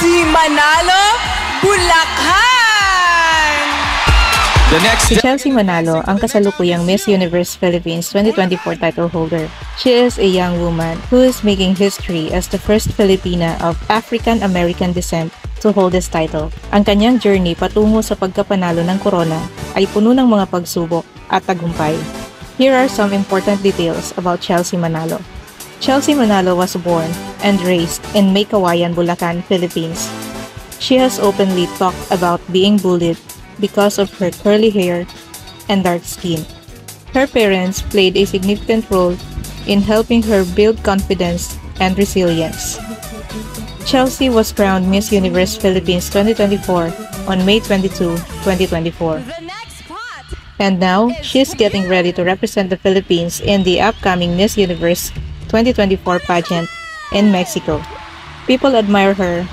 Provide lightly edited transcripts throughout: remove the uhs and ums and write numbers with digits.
Chelsea Manalo, Bulacan! Si Chelsea Manalo ang kasalukuyang Miss Universe Philippines 2024 title holder. She is a young woman who is making history as the first Filipina of African-American descent to hold this title. Ang kanyang journey patungo sa pagkapanalo ng corona ay puno ng mga pagsubok at tagumpay. Here are some important details about Chelsea Manalo. Chelsea Manalo was born and raised in May Kawayan, Bulacan, Philippines. She has openly talked about being bullied because of her curly hair and dark skin. Her parents played a significant role in helping her build confidence and resilience. Chelsea was crowned Miss Universe Philippines 2024 on May 22, 2024. And now, she is getting ready to represent the Philippines in the upcoming Miss Universe 2024 pageant in Mexico. People admire her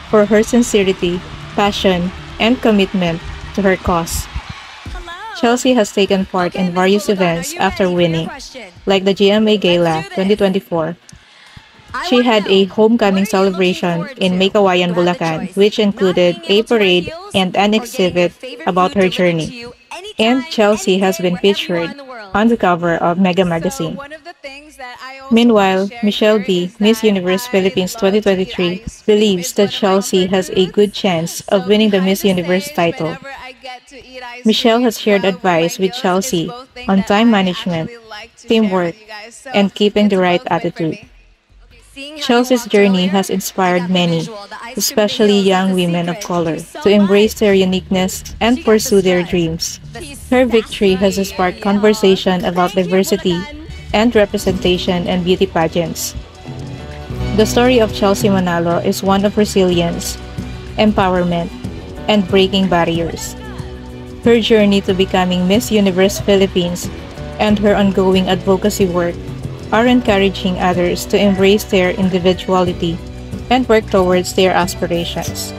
for her sincerity, passion, and commitment to her cause. Chelsea has taken part in various events after winning, like the GMA Gala 2024. She had a homecoming celebration in May Kawayan, Bulacan, which included a parade and an exhibit about her journey. And Chelsea has been featured on the cover of Mega Magazine. Meanwhile, Michelle B., Miss Universe Philippines 2023, believes that Chelsea has a good chance of winning the Miss Universe title. Michelle has shared advice with Chelsea on time management, teamwork, and keeping the right attitude. Chelsea's journey has inspired many, especially young women of color, to embrace their uniqueness and pursue their dreams. Her victory has sparked conversation about diversity and representation in beauty pageants. The story of Chelsea Manalo is one of resilience, empowerment, and breaking barriers. Her journey to becoming Miss Universe Philippines and her ongoing advocacy work are encouraging others to embrace their individuality and work towards their aspirations.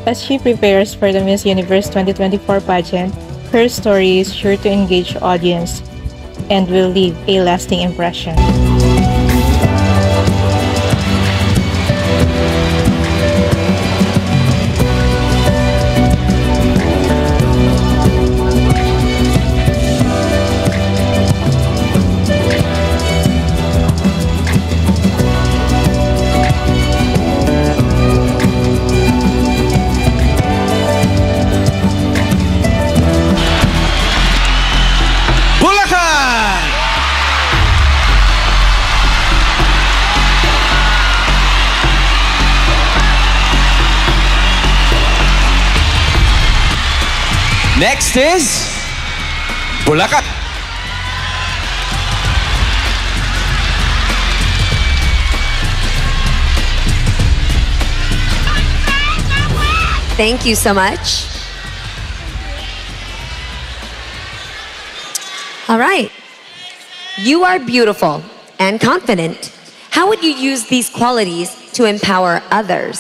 As she prepares for the Miss Universe 2024 pageant, her story is sure to engage the audience and will leave a lasting impression. Next is Bulacan. Thank you so much. All right. You are beautiful and confident. How would you use these qualities to empower others?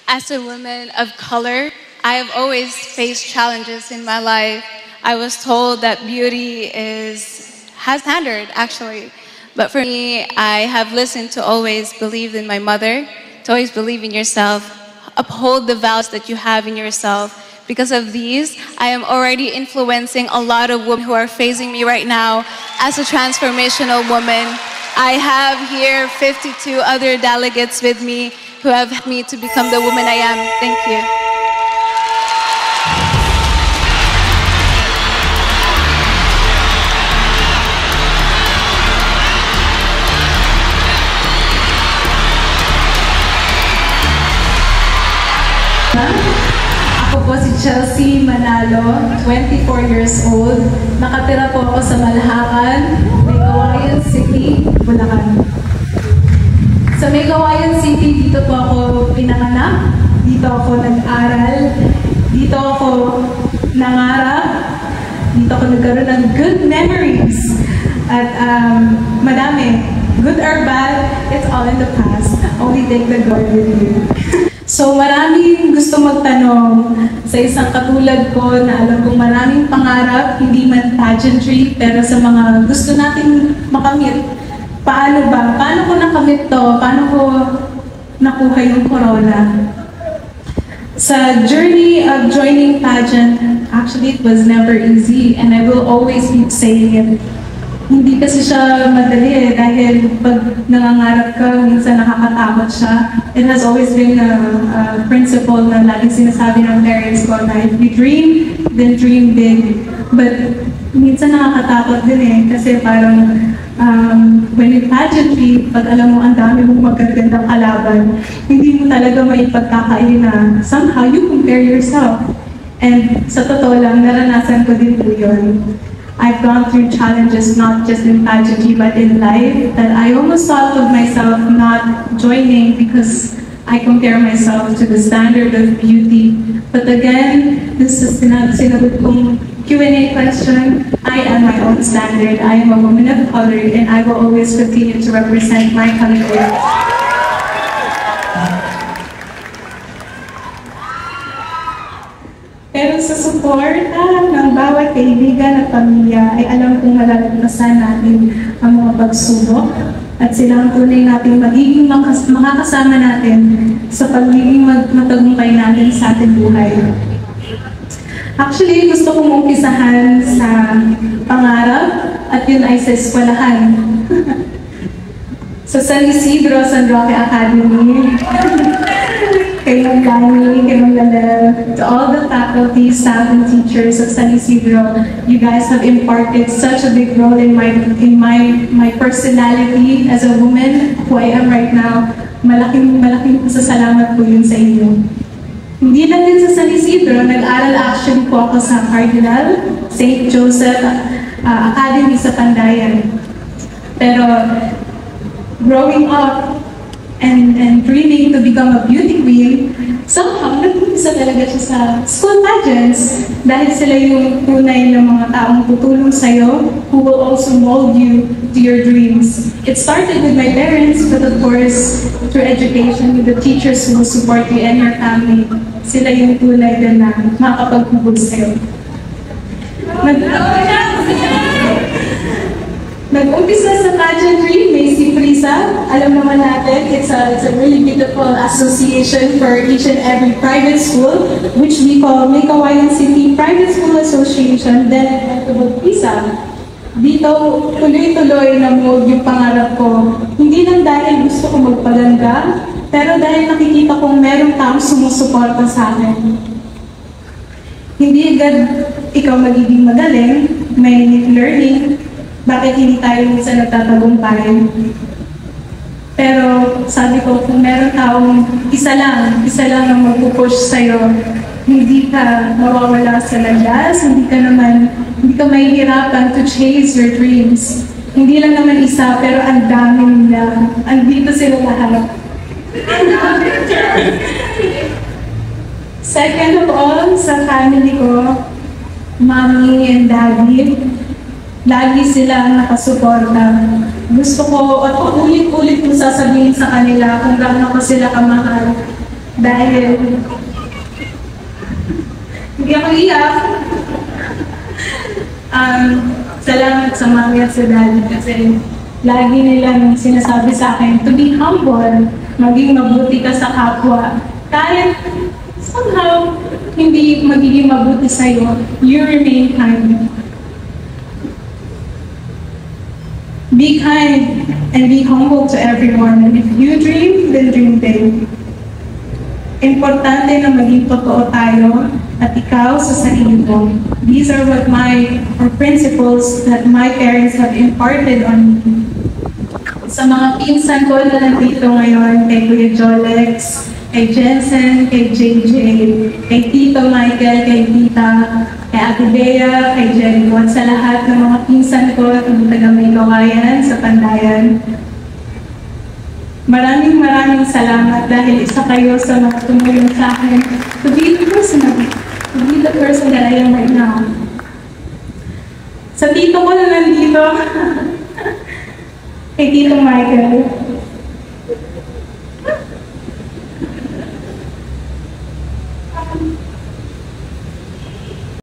As a woman of color, I have always faced challenges in my life. I was told that beauty has standard, actually. But for me, I have listened to always believe in my mother, to always believe in yourself, uphold the values that you have in yourself. Because of these, I am already influencing a lot of women who are facing me right now as a transformational woman. I have here 52 other delegates with me who have helped me to become the woman I am. Thank you. Ako po si Chelsea Manalo, 24 years old. Nakatira po ako sa Malhacan, Maykawayan City, Bulacan. Sa Maykawayan City, dito po ako pinanganak, dito ako nag-aral, dito ako nangarap, dito ako nagkaroon ng good memories. At madami, good or bad, it's all in the past. Only take the God with you. So maraming gusto magtanong sa isang katulad ko na alam kong maraming pangarap, hindi man pageantry, pero sa mga gusto nating makamit, paano ba? Paano ko nakamit to? Paano ko nakuha yung corona. Sa journey of joining pageant, actually it was never easy and I will always keep saying it. Hindi kasi siya madali dahil pag nangangarap ka, minsan nakakatakot siya. It has always been a principle na laging sinasabi ng parents ko na if you dream, then dream big. But minsan nakakatakot din eh kasi parang when in pageantry, pag alam mo ang dami mong magagandang kalaban, hindi mo talaga may pagkakain na somehow you compare yourself. And sa totoo lang, naranasan ko din po yun. I've gone through challenges not just in pageantry but in life that I almost thought of myself not joining because I compare myself to the standard of beauty. But again, this is sinagot kong Q&A question. I am my own standard. I am a woman of color and I will always continue to represent my country. Pero sa suporta ng bawat kaibigan at pamilya ay alam kong malalagpasan natin ang mga pagsubok at sila ang tunay nating magiging makakasama natin sa pagiging matagumpay natin sa ating buhay. Actually, gusto kong umpisahan sa pangarap at yun ay sa eskwelahan. Sa San Isidro, San Roque Academy, kay Ma'am Lani, kay Ma'am Lalel, to all the faculty, staff, and teachers of San Isidro, you guys have imparted such a big role in my personality as a woman who I am right now. Malaking pasasalamat po yun sa inyo. Hindi lang din sa San Isidro, nag-aral actually po ako sa Cardinal St. Joseph Academy sa Pandayan. Pero growing up and dreaming to become a beauty queen, somehow nag-umpisa talaga siya sa school pageants dahil sila yung tunay na mga taong tutulong sa'yo who will also mold you to your dreams. It started with my parents, but of course, through education, with the teachers who will support you and your family. Sila yung tunay din na makakapagpubog sa'yo. Nag-umpisa sa pageantry, Macy Frisa. Alam naman natin, it's a really beautiful association for each and every private school, which we call Mekawayan City Private School Association. Then, Frisa. Dito, tuloy-tuloy na mold yung pangarap ko. Hindi lang dahil gusto ko magpaganda, pero dahil nakikita kong merong taong sumusuporta sa akin. Hindi agad ikaw magiging magaling, may learning, bakit hindi tayo minsan nagtatagumpay. Pero sabi ko, kung meron taong isa lang ang magpupush sa'yo, hindi ka mawawala sa landas, hindi ka mahihirapan to chase your dreams. Hindi lang naman isa, pero ang dami nila. Andito sila lahat. Second of all, sa family ko, mommy and daddy, lagi sila nakasuporta. Gusto ko, at ulit-ulit ko sasabihin sa kanila kung gaano ko sila kamahal. Dahil, hindi ako iyak. Salamat sa mami at sa daddy kasi lagi nilang sinasabi sa akin to be humble, maging mabuti ka sa kapwa. Kahit somehow hindi magiging mabuti sa'yo, you remain kind. Be kind and be humble to everyone. And if you dream, then dream big. Importante na maging totoo tayo at ikaw sa sarili mo. These are principles that my parents have imparted on me. Sa mga pinsan ko na nandito ngayon, kay Kuya Jolex, kay Jensen, kay JJ, kay Tito Michael, kay Tita, kay Ate Bea, kay Jenny, at sa lahat ng mga pinsan ko at mga taga-Mekawayan sa Pandayan. Maraming salamat dahil isa kayo sa mga tumulong sa akin to be the person that I am right now. Sa tito ko na nandito, kay Tito Michael,